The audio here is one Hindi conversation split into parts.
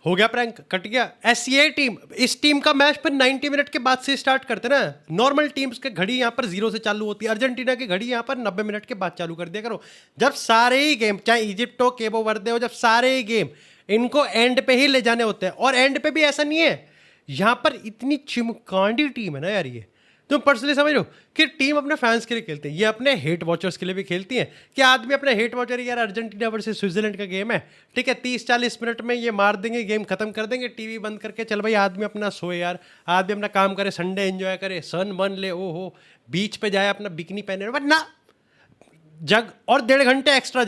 हो गया प्रैंक, कट गया। एससीए टीम, इस टीम का मैच फिर 90 मिनट के बाद से स्टार्ट करते ना। नॉर्मल टीम्स की घड़ी यहाँ पर 0 से चालू होती है, अर्जेंटीना की घड़ी यहाँ पर 90 मिनट के बाद चालू कर दिया करो। जब सारे ही गेम, चाहे इजिप्ट हो, केबो वर्दे हो, जब सारे ही गेम इनको एंड पे ही ले जाने होते हैं, और एंड पे भी ऐसा नहीं है, यहाँ पर इतनी चिमकांडी टीम है ना यार, ये तुम पर्सनली समझ लो कि टीम अपने फैंस के लिए खेलते हैं, ये अपने हेट वॉचर्स के लिए भी खेलती हैं। कि आदमी अपने हेट वॉचर, यार अर्जेंटीना वर्सेस स्विट्जरलैंड का गेम है, ठीक है 30-40 मिनट में ये मार देंगे, गेम खत्म कर देंगे, टीवी बंद करके चल भाई आदमी अपना सोए यार, आदमी अपना काम करे, संडे एंजॉय करे, सन बन ले, ओ हो बीच पे जाए अपना बिकनी पहने, बट ना जग और 1.5 घंटे एक्स्ट्रा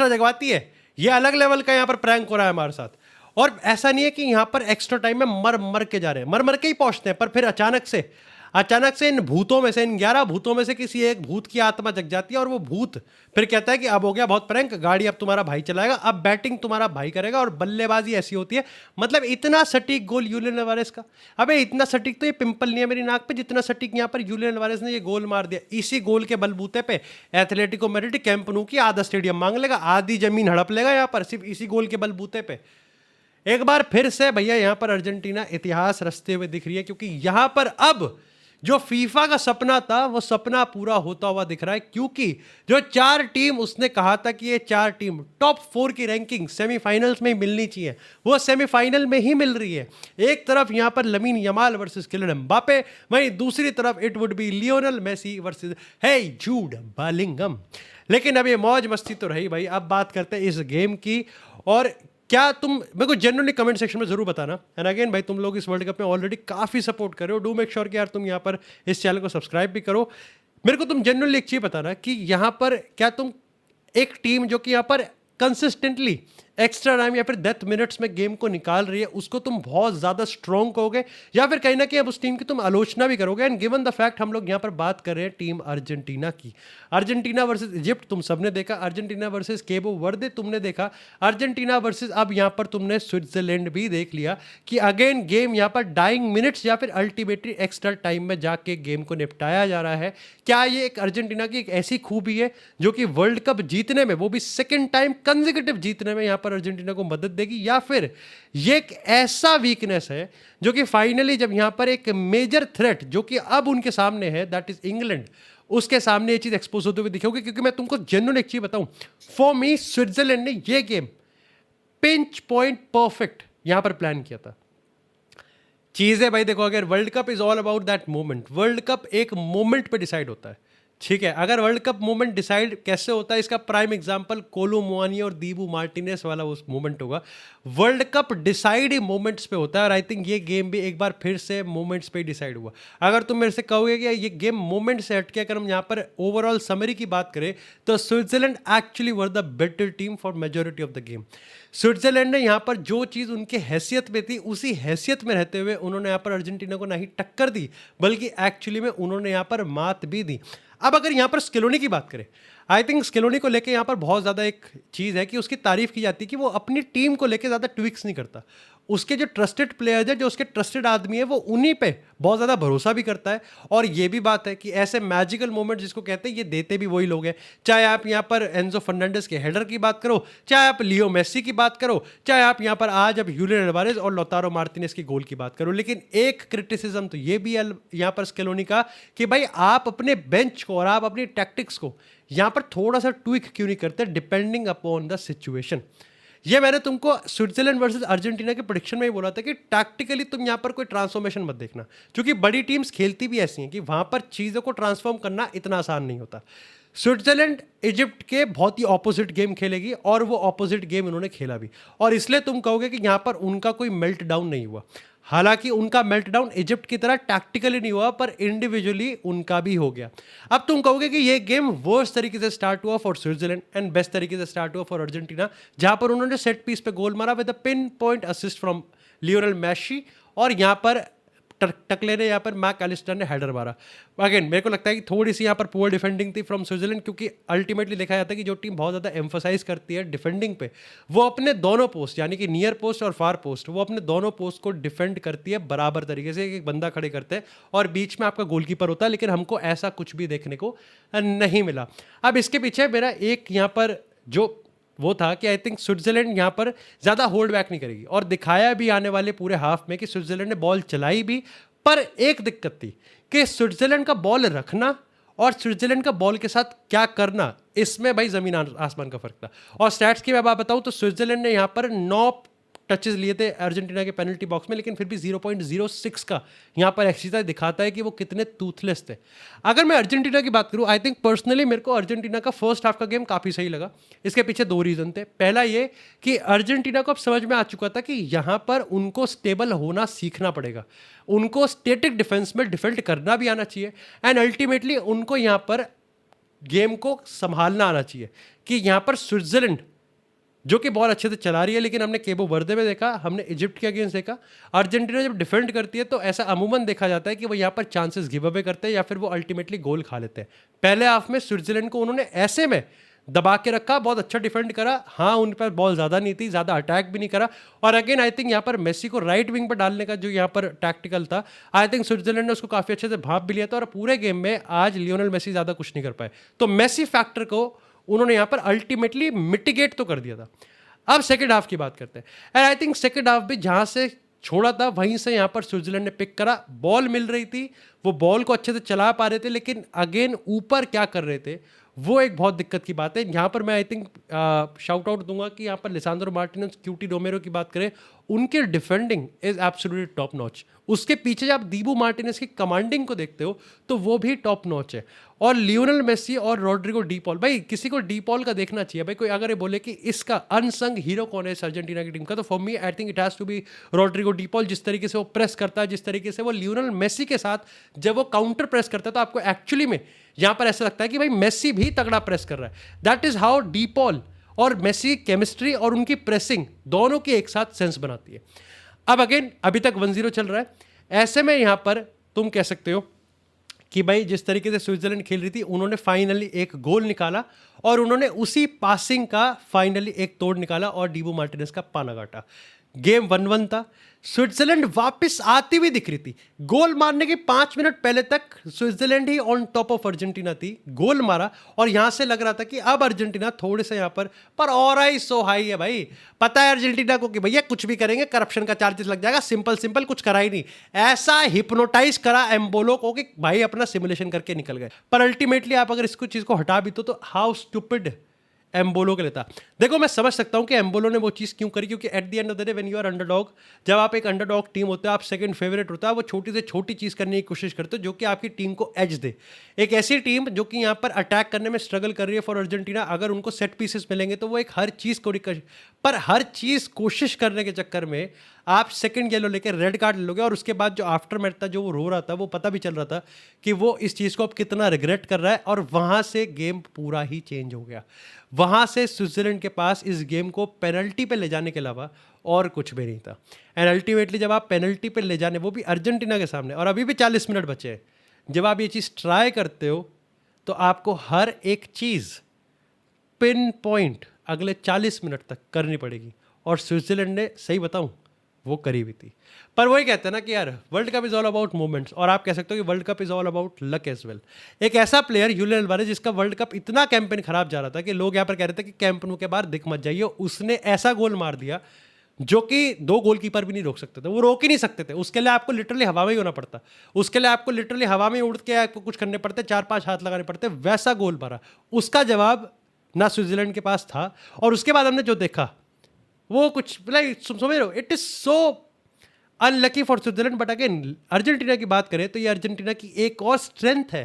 जगवाती है। ये अलग लेवल का यहाँ पर प्रैंक हो रहा है हमारे साथ। और ऐसा नहीं है कि यहाँ पर एक्स्ट्रा टाइम में मर के जा रहे हैं, मर के ही पहुंचते हैं, पर फिर अचानक से इन भूतों में से, इन 11 भूतों में से किसी एक भूत की आत्मा जग जाती है, और वो भूत फिर कहता है कि अब हो गया बहुत प्रैंक, गाड़ी अब तुम्हारा भाई चलाएगा, अब बैटिंग तुम्हारा भाई करेगा, और बल्लेबाजी ऐसी होती है। मतलब इतना सटीक गोल यूलियन अल्वारेस का, अबे इतना सटीक तो ये पिंपल नहीं है मेरी नाक पे जितना सटीक यहाँ पर यूलियन अल्वारेस ने ये गोल मार दिया। इसी गोल के बलबूते पे एथलेटिको मैड्रिड कैंप नु की आधा स्टेडियम मांग लेगा, आधी जमीन हड़प लेगा यहाँ पर, सिर्फ इसी गोल के बलबूते पे। एक बार फिर से भैया यहाँ पर अर्जेंटीना इतिहास रचते हुए दिख रही है, क्योंकि यहाँ पर अब जो फीफा का सपना था वो सपना पूरा होता हुआ दिख रहा है। क्योंकि जो 4 टीम उसने कहा था कि ये 4 टीम टॉप 4 की रैंकिंग सेमीफाइनल्स में ही मिलनी चाहिए, वो सेमीफाइनल में ही मिल रही है। एक तरफ यहाँ पर Lamine Yamal versus Kylian Mbappe, वहीं दूसरी तरफ it would be Lionel Messi versus hey Jude Bellingham. लेकिन अब ये मौज मस्ती तो रही भाई, अब बात करते हैं इस गेम की। और क्या तुम मेरे को जेन्युइनली कमेंट सेक्शन में जरूर बताना। एंड अगेन भाई, तुम लोग इस वर्ल्ड कप में ऑलरेडी काफ़ी सपोर्ट कर रहे हो, डू मेक श्योर कि यार तुम यहाँ पर इस चैनल को सब्सक्राइब भी करो। मेरे को तुम जेन्युइनली एक चीज़ बताना कि यहाँ पर क्या तुम एक टीम जो कि यहाँ पर कंसिस्टेंटली एक्स्ट्रा टाइम या फिर डेथ मिनट्स में गेम को निकाल रही है, उसको तुम बहुत ज़्यादा स्ट्रॉन्ग कहोगे, या फिर कहीं ना कहीं अब उस टीम की तुम आलोचना भी करोगे। एंड गिवन द फैक्ट हम लोग यहाँ पर बात कर रहे हैं टीम अर्जेंटीना की, अर्जेंटीना वर्सेस इजिप्ट तुम सबने देखा, अर्जेंटीना वर्सेस केबो वर्दे तुमने देखा, अर्जेंटीना वर्सेस अब यहाँ पर तुमने स्विट्जरलैंड भी देख लिया कि अगेन गेम यहाँ पर डाइंग मिनट्स या फिर अल्टीमेटली एक्स्ट्रा टाइम में जाके गेम को निपटाया जा रहा है। क्या ये एक अर्जेंटीना की एक ऐसी खूबी है जो कि वर्ल्ड कप जीतने में, वो भी सेकेंड टाइम कंसेक्यूटिव जीतने में यहाँ पर अर्जेंटीना को मदद देगी, या फिर ये एक ऐसा वीकनेस है जो कि फाइनली जब यहाँ पर एक मेजर थ्रेट जो कि अब उनके सामने है, दैट इज इंग्लैंड, उसके सामने ये चीज एक्सपोज होते हुए दिखेगी। क्योंकि मैं तुमको जेन्युइन एक चीज बताऊं, फॉर मी स्विट्जरलैंड ने ये गेम पिंच पॉइंट परफेक्ट यहां पर प्लान किया था। चीजें भाई देखो, अगर world cup is all about that moment, world cup एक मोमेंट पे डिसाइड होता है, ठीक है। अगर वर्ल्ड कप मोमेंट डिसाइड कैसे होता है, इसका प्राइम एग्जांपल कोलो मुआनी और दीबू मार्टिनेस वाला उस मोमेंट होगा। वर्ल्ड कप डिसाइड ही मोमेंट्स पे होता है, और आई थिंक ये गेम भी एक बार फिर से मोमेंट्स पे डिसाइड हुआ। अगर तुम मेरे से कहोगे कि ये गेम मोमेंट से हटके अगर हम यहाँ पर ओवरऑल समरी की बात करें, तो Switzerland actually were the better team for majority of the game. Switzerland ने यहाँ पर जो चीज़ उनके हैसियत में थी, उसी हैसियत में रहते हुए उन्होंने यहाँ पर अर्जेंटीना को ना ही टक्कर दी, बल्कि एक्चुअली में उन्होंने यहाँ पर मात भी दी। अब अगर यहाँ पर स्केलोनी की बात करें, आई थिंक स्केलोनी को लेके यहाँ पर बहुत ज़्यादा एक चीज़ है कि उसकी तारीफ की जाती है कि वो अपनी टीम को लेके ज़्यादा ट्विक्स नहीं करता। उसके जो ट्रस्टेड प्लेयर्स है, जो उसके ट्रस्टेड आदमी है, वो उन्हीं पे बहुत ज़्यादा भरोसा भी करता है। और ये भी बात है कि ऐसे मैजिकल मोमेंट जिसको कहते हैं, ये देते भी वही लोग हैं। चाहे आप यहाँ पर एंजो फर्नांडिस के हेडर की बात करो, चाहे आप लियो मेसी की बात करो, चाहे आप यहाँ पर आज अब यूलियन अल्वारेज और लौतारो मार्टिनेज की गोल की बात करो। लेकिन एक क्रिटिसिज्म तो ये भी है यहाँ पर स्केलोनी का कि भाई आप अपने बेंच को और आप अपनी टैक्टिक्स को यहाँ पर थोड़ा सा ट्विक क्यों नहीं करते, डिपेंडिंग अपॉन द सिचुएशन। ये मैंने तुमको स्विट्जरलैंड वर्सेस अर्जेंटीना के प्रेडिक्शन में ही बोला था कि टैक्टिकली तुम यहाँ पर कोई ट्रांसफॉर्मेशन मत देखना, क्योंकि बड़ी टीम्स खेलती भी ऐसी हैं कि वहाँ पर चीज़ों को ट्रांसफॉर्म करना इतना आसान नहीं होता। स्विट्जरलैंड इजिप्ट के बहुत ही ऑपोजिट गेम खेलेगी, और वो ऑपोजिट गेम इन्होंने खेला भी, और इसलिए तुम कहोगे कि यहाँ पर उनका कोई मेल्ट डाउन नहीं हुआ। हालांकि उनका मेल्टडाउन इजिप्ट की तरह टैक्टिकली नहीं हुआ, पर इंडिविजुअली उनका भी हो गया। अब तुम कहोगे कि ये गेम वर्स्ट तरीके से स्टार्ट हुआ फॉर स्विट्जरलैंड एंड बेस्ट तरीके से स्टार्ट हुआ फॉर अर्जेंटीना, जहां पर उन्होंने सेट पीस पे गोल मारा with a pinpoint assist from Lionel Messi, और यहां पर टकले ने यहाँ पर मैक एलिस्टर ने हेडर मारा। अगेन मेरे को लगता है कि थोड़ी सी यहाँ पर पुअर डिफेंडिंग थी फ्रॉम स्विट्जरलैंड, क्योंकि अल्टीमेटली देखा जाता है कि जो टीम बहुत ज़्यादा एम्फोसाइज करती है डिफेंडिंग पे, वो अपने दोनों पोस्ट यानी कि नियर पोस्ट और फार पोस्ट, वो अपने दोनों पोस्ट को डिफेंड करती है बराबर तरीके से। एक बंदा खड़े करते हैं और बीच में आपका गोलकीपर होता है, लेकिन हमको ऐसा कुछ भी देखने को नहीं मिला। अब इसके पीछे मेरा एक यहाँ पर जो वो था कि आई थिंक स्विट्जरलैंड यहाँ पर ज़्यादा होल्ड बैक नहीं करेगी, और दिखाया भी आने वाले पूरे हाफ में कि स्विट्जरलैंड ने बॉल चलाई भी, पर एक दिक्कत थी कि स्विट्जरलैंड का बॉल रखना और स्विट्जरलैंड का बॉल के साथ क्या करना, इसमें भाई ज़मीन आसमान का फ़र्क था। और स्टैट्स की मैं बात बताऊँ तो स्विट्जरलैंड ने यहाँ पर 9 टचेस लिए थे अर्जेंटीना के पेनल्टी बॉक्स में, लेकिन फिर भी 0.06 का यहाँ पर एक्सीता दिखाता है कि वो कितने टूथलेस थे। अगर मैं अर्जेंटीना की बात करूँ, आई थिंक पर्सनली मेरे को अर्जेंटीना का फर्स्ट हाफ का गेम काफ़ी सही लगा। इसके पीछे 2 रीज़न थे। पहला ये कि अर्जेंटीना को अब समझ में आ चुका था कि यहाँ पर उनको स्टेबल होना सीखना पड़ेगा, उनको स्टेटिक डिफेंस में डिफेंड करना भी आना चाहिए, एंड अल्टीमेटली उनको यहाँ पर गेम को संभालना आना चाहिए कि यहाँ पर स्विट्जरलैंड जो कि बॉल अच्छे से चला रही है, लेकिन हमने केबो वर्दे में देखा, हमने इजिप्ट के अगेंस्ट देखा, अर्जेंटीना जब डिफेंड करती है तो ऐसा अमूमन देखा जाता है कि वो यहाँ पर चांसेस गिव अवे करते हैं या फिर वो अल्टीमेटली गोल खा लेते हैं। पहले हाफ में स्विट्जरलैंड को उन्होंने ऐसे में दबा के रखा, बहुत अच्छा डिफेंड करा। हाँ, उन पर बॉल ज़्यादा नहीं थी, ज़्यादा अटैक भी नहीं करा, और अगेन आई थिंक यहाँ पर मेसी को राइट विंग पर डालने का जो यहाँ पर टैक्टिकल था, आई थिंक स्विट्जरलैंड ने उसको काफ़ी अच्छे से भाप भी लिया था, और पूरे गेम में आज लियोनेल मेसी ज़्यादा कुछ नहीं कर पाए। तो मेसी फैक्टर को उन्होंने यहाँ पर अल्टीमेटली मिटिगेट तो कर दिया था। अब सेकेंड हाफ की बात करते हैं, and I think second half भी जहाँ से छोड़ा था वहीं से यहाँ पर स्विट्जरलैंड ने पिक करा। बॉल मिल रही थी, वो बॉल को अच्छे से चला पा रहे थे, लेकिन अगेन ऊपर क्या कर रहे थे वो एक बहुत दिक्कत की बात है। यहाँ पर मैं आई थिंक शाउट आउट दूंगा कि यहाँ पर लिसांद्रो मार्टिनेज, क्यूटी रोमेरो की बात करें, उनके defending is absolutely top notch. उसके पीछे जब आप दीबू मार्टिनेज की कमांडिंग को देखते हो तो वो भी टॉप नॉच है। और लियोनेल मेसी और रॉड्रिगो डी पॉल, भाई किसी को डी पॉल का देखना चाहिए। भाई कोई अगर ये बोले कि इसका अनसंग हीरो कौन है इस अर्जेंटीना की टीम का, तो for me I think it has to be Rodrigo De Paul. जिस तरीके से वो प्रेस करता है, जिस तरीके से वो लियोनेल मेसी के साथ जब वो काउंटर प्रेस करता है, तो आपको एक्चुअली में यहाँ पर ऐसा लगता है कि भाई मेसी भी तगड़ा प्रेस कर रहा है। That is how D Paul और मेसी केमिस्ट्री और उनकी प्रेसिंग दोनों की एक साथ सेंस बनाती है। अब अगेन अभी तक 1-0 चल रहा है, ऐसे में यहाँ पर तुम कह सकते हो कि भाई जिस तरीके से स्विट्जरलैंड खेल रही थी, उन्होंने फाइनली एक गोल निकाला, और उन्होंने उसी पासिंग का फाइनली एक तोड़ निकाला और डीबो मार्टिनेज का पाना काटा। गेम 1-1 था। स्विट्जरलैंड वापस आती हुई दिख रही थी। गोल मारने के 5 मिनट पहले तक Switzerland he on top of Argentina थी। गोल मारा और यहां से लग रहा था कि अब अर्जेंटीना थोड़े से यहां पर और आई सो हाई है भाई। पता है अर्जेंटीना को कि भैया कुछ भी करेंगे, करप्शन का चार्जेस लग जाएगा, सिंपल कुछ करा ही नहीं। ऐसा हिप्नोटाइज करा एम्बोलो को कि भाई अपना सिमुलेशन करके निकल गए। पर अल्टीमेटली आप अगर इसको चीज को हटा भी तो हाउ स्टूपिड एम्बोलो के लिए था। देखो मैं समझ सकता हूं कि एम्बोलो ने वो चीज़ क्यों करी, क्योंकि at the end of the day when you are underdog, जब आप एक अंडरडॉग टीम होते हो, आप सेकंड फेवरेट होता है, वो छोटी से छोटी चीज़ करने की कोशिश करते हो जो कि आपकी टीम को एज दे। एक ऐसी टीम जो कि यहाँ पर अटैक करने में स्ट्रगल कर रही है फॉर अर्जेंटीना, अगर उनको सेट पीसेस मिलेंगे तो वो एक हर चीज़ को पर हर चीज़ कोशिश करने के चक्कर में आप सेकंड येलो लेके रेड कार्ड ले लोगे, और उसके बाद जो आफ्टर मैच था जो वो रो रहा था, वो पता भी चल रहा था कि वो इस चीज़ को अब कितना रिग्रेट कर रहा है, और वहाँ से गेम पूरा ही चेंज हो गया। वहाँ से स्विट्जरलैंड के पास इस गेम को पेनल्टी पे ले जाने के अलावा और कुछ भी नहीं था। एंड अल्टीमेटली जब आप पेनल्टी पे ले जाने, वो भी अर्जेंटीना के सामने, और अभी भी 40 मिनट बचे हैं, जब आप ये चीज़ ट्राई करते हो तो आपको हर एक चीज़ पिन पॉइंट अगले 40 मिनट तक करनी पड़ेगी, और स्विट्जरलैंड ने, सही बताऊं, वो करी हुई थी। पर वही कहते हैं ना कि यार world cup is all about moments, और आप कह सकते हो कि world cup is all about luck as well. एक ऐसा प्लेयर यूलियन अल्वारेज, जिसका वर्ल्ड कप इतना कैंपेन खराब जा रहा था कि लोग यहाँ पर कह रहे थे कि कैंप नु के बाहर दिख मत जाइए, उसने ऐसा गोल मार दिया जो कि 2 गोलकीपर भी नहीं रोक सकते थे, वो रोक ही नहीं सकते थे। उसके लिए आपको लिटरली हवा में ही होना पड़ता, उसके लिए आपको लिटरली हवा में उड़ के आपको कुछ करने पड़ते, 4-5 हाथ लगाने पड़ते, वैसा गोल मारा। उसका जवाब ना स्विट्जरलैंड के पास था, और उसके बाद हमने जो देखा वो कुछ लाइक समझ रहे हो, it is so unlucky for Switzerland. But again Argentina की बात करें तो ये अर्जेंटीना की एक और स्ट्रेंथ है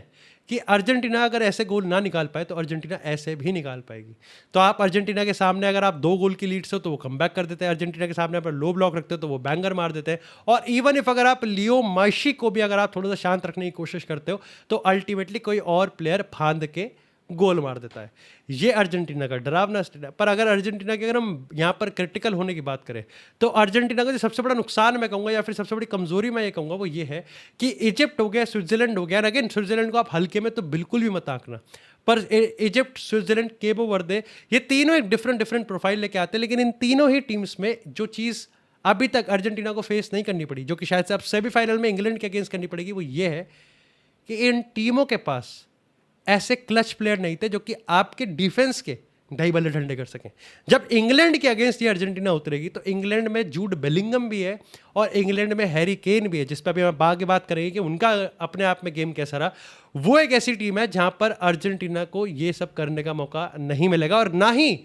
कि अर्जेंटीना अगर ऐसे गोल ना निकाल पाए तो अर्जेंटीना ऐसे भी निकाल पाएगी। तो आप अर्जेंटीना के सामने अगर आप 2 गोल की लीड से हो तो वो कम बैक कर देते हैं, अर्जेंटीना के सामने अगर लो ब्लॉक रखते हो तो वो बैंगर मार देते हैं, और इवन इफ अगर आप लियो मैसी को भी अगर आप थोड़ा सा शांत रखने की कोशिश करते हो तो अल्टीमेटली कोई और प्लेयर फांद के गोल मार देता है। ये अर्जेंटीना का डरावना स्टेट है। पर अगर अर्जेंटीना की, अगर हम यहाँ पर क्रिटिकल होने की बात करें, तो अर्जेंटीना का जो सबसे बड़ा नुकसान मैं कहूँगा, या फिर सबसे बड़ी कमजोरी मैं ये कहूँगा, वो ये है कि इजिप्ट हो गया, स्विट्जरलैंड हो गया, और अगेन स्विट्जरलैंड को आप हल्के में तो बिल्कुल भी मत आंकना, पर इजिप्ट, स्विट्जरलैंड, केबो वर्दे, ये तीनों एक डिफरेंट प्रोफाइल लेके आते हैं, लेकिन इन तीनों ही टीम्स में जो चीज़ अभी तक अर्जेंटीना को फेस नहीं करनी पड़ी, जो कि शायद से अब सेमीफाइनल में इंग्लैंड के अगेंस्ट करनी पड़ेगी, वो ये है कि इन टीमों के पास ऐसे क्लच प्लेयर नहीं थे जो कि आपके डिफेंस के दही बल्ले ठंडे कर सकें। जब इंग्लैंड के अगेंस्ट ये अर्जेंटीना उतरेगी तो इंग्लैंड में जूड बेलिंगम भी है और इंग्लैंड में हैरी केन भी है, जिस पर अभी हम आगे बात करेंगे कि उनका अपने आप में गेम कैसा रहा। वो एक ऐसी टीम है जहां पर अर्जेंटीना को ये सब करने का मौका नहीं मिलेगा और ना ही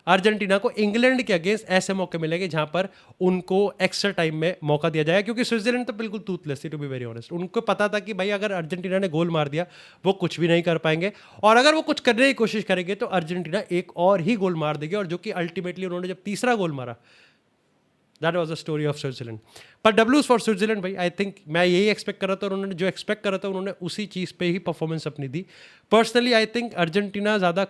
अर्जेंटीना को इंग्लैंड के अगेंस्ट ऐसे मौके मिलेंगे जहां पर उनको एक्स्ट्रा टाइम में मौका दिया जाएगा, क्योंकि स्विट्जरलैंड तो बिल्कुल टूथलेस थी, टू बी वेरी ऑनेस्ट। उनको पता था कि भाई अगर अर्जेंटीना ने गोल मार दिया वो कुछ भी नहीं कर पाएंगे, और अगर वो कुछ करने की कोशिश करेंगे तो अर्जेंटीना एक और ही गोल मार देगी, और जो कि अल्टीमेटली उन्होंने जब तीसरा गोल मारा, that was the story of Switzerland. पर डब्ल्यूज फॉर स्विट्जरलैंड भाई, आई थिंक मैं यही एक्सपेक्ट कर रहा था और उन्होंने जो एक्सपेक्ट करा था उन्होंने उसी चीज़ पे ही परफॉर्मेंस अपनी दी। पर्सनली आई थिंक अर्जेंटीना ज़्यादा,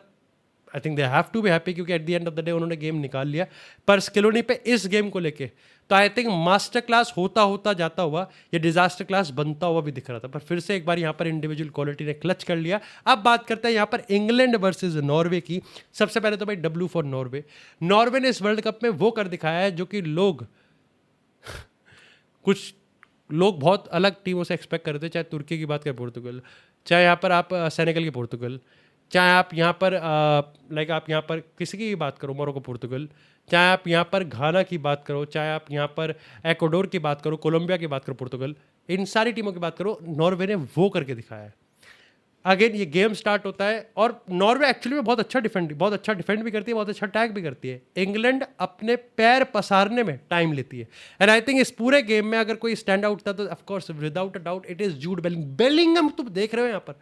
I think they have to be happy, क्योंकि at the end of the day उन्होंने गेम निकाल लिया। पर स्केलोनी पे इस गेम को लेके तो आई थिंक मास्टर क्लास होता होता जाता हुआ ये डिजास्टर क्लास बनता हुआ भी दिख रहा था, पर फिर से एक बार यहाँ पर इंडिविजुअल क्वालिटी ने क्लच कर लिया। अब बात करते हैं यहाँ पर इंग्लैंड वर्सेस नॉर्वे की। सबसे पहले तो भाई डब्ल्यू फॉर नॉर्वे। नॉर्वे ने इस वर्ल्ड कप में वो कर दिखाया है जो कि कुछ लोग बहुत अलग टीमों से एक्सपेक्ट करते हैं, चाहे तुर्की की बात करें, पोर्तुगल, चाहे यहाँ पर आप सेनेगल की पोर्तुगल, चाहे आप यहाँ पर लाइक आप यहाँ पर किसी की बात करो, मोरक्को पोर्तुगल, चाहे आप यहाँ पर घाना की बात करो, चाहे आप यहाँ पर एक्वाडोर की बात करो, कोलंबिया की बात करो, पोर्तुगल, इन सारी टीमों की बात करो, नॉर्वे ने वो करके दिखाया है। अगेन ये गेम स्टार्ट होता है और नॉर्वे एक्चुअली में बहुत अच्छा डिफेंड भी करती है, बहुत अच्छा अटैक भी करती है। इंग्लैंड अपने पैर पसारने में टाइम लेती है। एंड आई थिंक इस पूरे गेम में अगर कोई स्टैंड आउट था तो of course without a doubt it is Jude Bellingham. तुम देख रहे हो यहाँ पर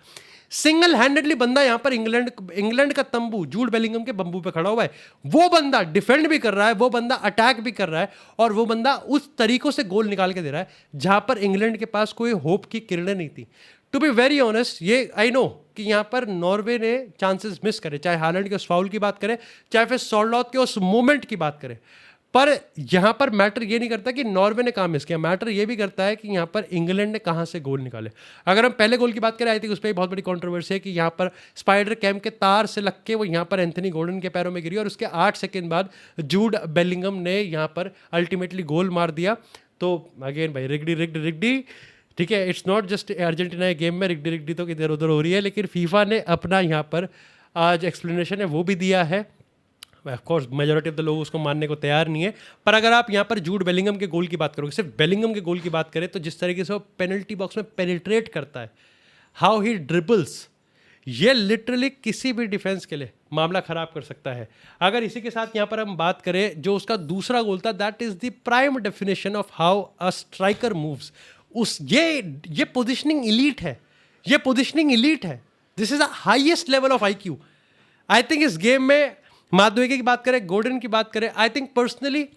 सिंगल हैंडेडली बंदा यहाँ पर इंग्लैंड का तंबू जूड बेलिंगम के बंबू पे खड़ा हुआ है। वो बंदा डिफेंड भी कर रहा है, वो बंदा अटैक भी कर रहा है, और वो बंदा उस तरीकों से गोल निकाल के दे रहा है जहां पर इंग्लैंड के पास कोई होप की किरणें नहीं थी। टू बी वेरी ऑनेस्ट, ये आई नो कि यहाँ पर नॉर्वे ने चांसेस मिस करे, चाहे हालैंड के उस फाउल की बात करें, चाहे फिर सॉर्लॉथ के उस मोमेंट की बात करें, पर यहाँ पर मैटर ये नहीं करता कि नॉर्वे ने कहाँ मिस किया, मैटर ये भी करता है कि यहाँ पर इंग्लैंड ने कहाँ से गोल निकाले। अगर हम पहले गोल की बात करें, आई थिंक उस पर बहुत बड़ी कंट्रोवर्सी है कि यहाँ पर स्पाइडर कैम के तार से लग के वो यहाँ पर एंथनी गॉर्डन के पैरों में गिरी और उसके 8 सेकेंड बाद जूड बेलिंगम ने यहाँ पर अल्टीमेटली गोल मार दिया। तो अगेन भाई रिगडी ठीक है, it's not just Argentina game में रिगडी तो इधर उधर हो रही है, लेकिन फीफा ने अपना यहाँ पर आज एक्सप्लेनेशन है वो भी दिया है। Of course majority of the लोग उसको मानने को तैयार नहीं है, पर अगर आप यहाँ पर जूड बेलिंगम के गोल की बात करोगे, सिर्फ बेलिंगम के गोल की बात करें, तो जिस तरीके से वो पेनल्टी बॉक्स में पेनिट्रेट करता है, हाउ ही ड्रिबल्स, ये लिटरली किसी भी डिफेंस के लिए मामला खराब कर सकता है। अगर इसी के साथ यहाँ पर हम बात करें जो उसका दूसरा गोल था, that is the prime definition of how a striker moves. ये पोजिशनिंग इलीट है, ये पोजिशनिंग इलीट है। This is the highest level of IQ। I think इस गेम में मादुएके की बात करें, गॉर्डन की बात करें, आई थिंक पर्सनली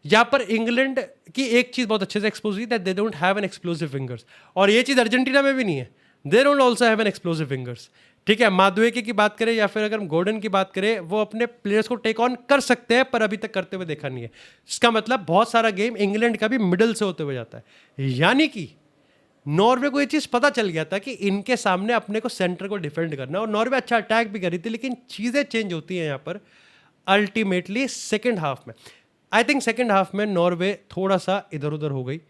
यहाँ पर इंग्लैंड की एक चीज़ बहुत अच्छे से एक्सपोज हुई, that they don't have an explosive fingers, और ये चीज़ अर्जेंटीना में भी नहीं है, they don't also have an explosive fingers. ठीक है, मादुएके की बात करें या फिर अगर हम गॉर्डन की बात करें, वो अपने प्लेयर्स को टेक ऑन कर सकते हैं, पर अभी तक करते हुए देखा नहीं है। इसका मतलब बहुत सारा गेम इंग्लैंड का भी मिडल से होते हुए जाता है। यानी कि नॉर्वे को ये चीज़ पता चल गया था कि इनके सामने अपने को सेंटर को डिफेंड करना, और नॉर्वे अच्छा अटैक भी कर रही थी, लेकिन चीज़ें चेंज होती हैं यहाँ पर अल्टीमेटली सेकेंड हाफ में। आई थिंक सेकेंड हाफ में नॉर्वे थोड़ा सा इधर उधर हो गई,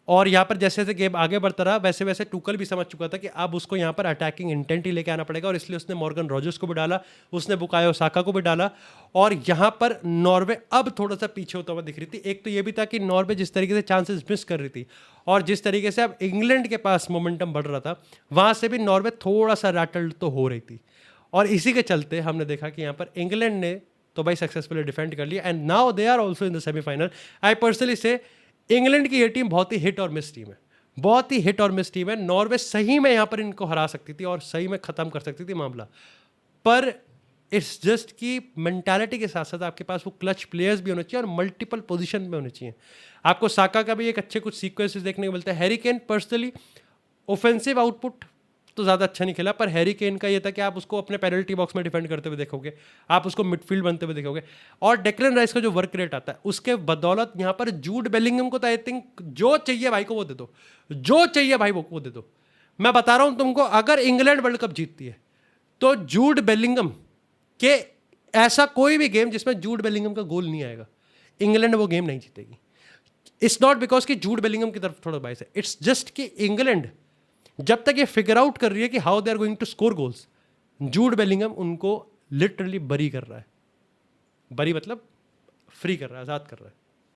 और यहाँ पर जैसे जैसे गेम आगे बढ़ता रहा वैसे वैसे टुकल भी समझ चुका था कि अब उसको यहाँ पर अटैकिंग इंटेंट ही लेके आना पड़ेगा, और इसलिए उसने मॉर्गन रॉजर्स को भी डाला, उसने बुकायो साका को भी डाला, और यहाँ पर नॉर्वे अब थोड़ा सा पीछे होता हुआ दिख रही थी। एक तो ये भी था कि नॉर्वे जिस तरीके से चांसेस मिस कर रही थी, और जिस तरीके से अब इंग्लैंड के पास मोमेंटम बढ़ रहा था, वहाँ से भी नॉर्वे थोड़ा सा रैटल्ड तो हो रही थी, और इसी के चलते हमने देखा कि यहाँ पर इंग्लैंड ने तो भाई सक्सेसफुली डिफेंड कर लिया, and now they are also in the semifinal. I personally से इंग्लैंड की ये टीम बहुत ही हिट और मिस टीम है, बहुत ही हिट और मिस टीम है। नॉर्वे सही में यहाँ पर इनको हरा सकती थी और सही में ख़त्म कर सकती थी मामला, पर इट्स जस्ट कि मेंटालिटी के साथ साथ आपके पास वो क्लच प्लेयर्स भी होने चाहिए और मल्टीपल पोजीशन में होने चाहिए। आपको साका का भी एक अच्छे कुछ सीक्वेंसेस देखने को मिलता है। Harry Kane personally offensive output तो ज़्यादा अच्छा नहीं खेला, पर हैरी केन का ये था कि आप उसको अपने पेनल्टी बॉक्स में डिफेंड करते हुए देखोगे, आप उसको मिडफील्ड बनते हुए देखोगे, और डेक्लन राइस का जो वर्क रेट आता है उसके बदौलत यहाँ पर जूड बेलिंगम को तो आई थिंक जो चाहिए भाई को वो दे दो, जो चाहिए भाई वो दे दो। मैं बता रहा हूँ तुमको, अगर इंग्लैंड वर्ल्ड कप जीतती है तो जूड बेलिंगम के ऐसा कोई भी गेम जिसमें जूड बेलिंगम का गोल नहीं आएगा, इंग्लैंड वो गेम नहीं जीतेगी। इट्स नॉट बिकॉज कि जूड बेलिंगम की तरफ थोड़ा बाइस है, इट्स जस्ट कि इंग्लैंड जब तक ये फिगर आउट कर रही है कि how they are going to score goals, Jude Bellingham उनको लिटरली बरी कर रहा है। बरी मतलब फ्री कर रहा है, आज़ाद कर रहा है।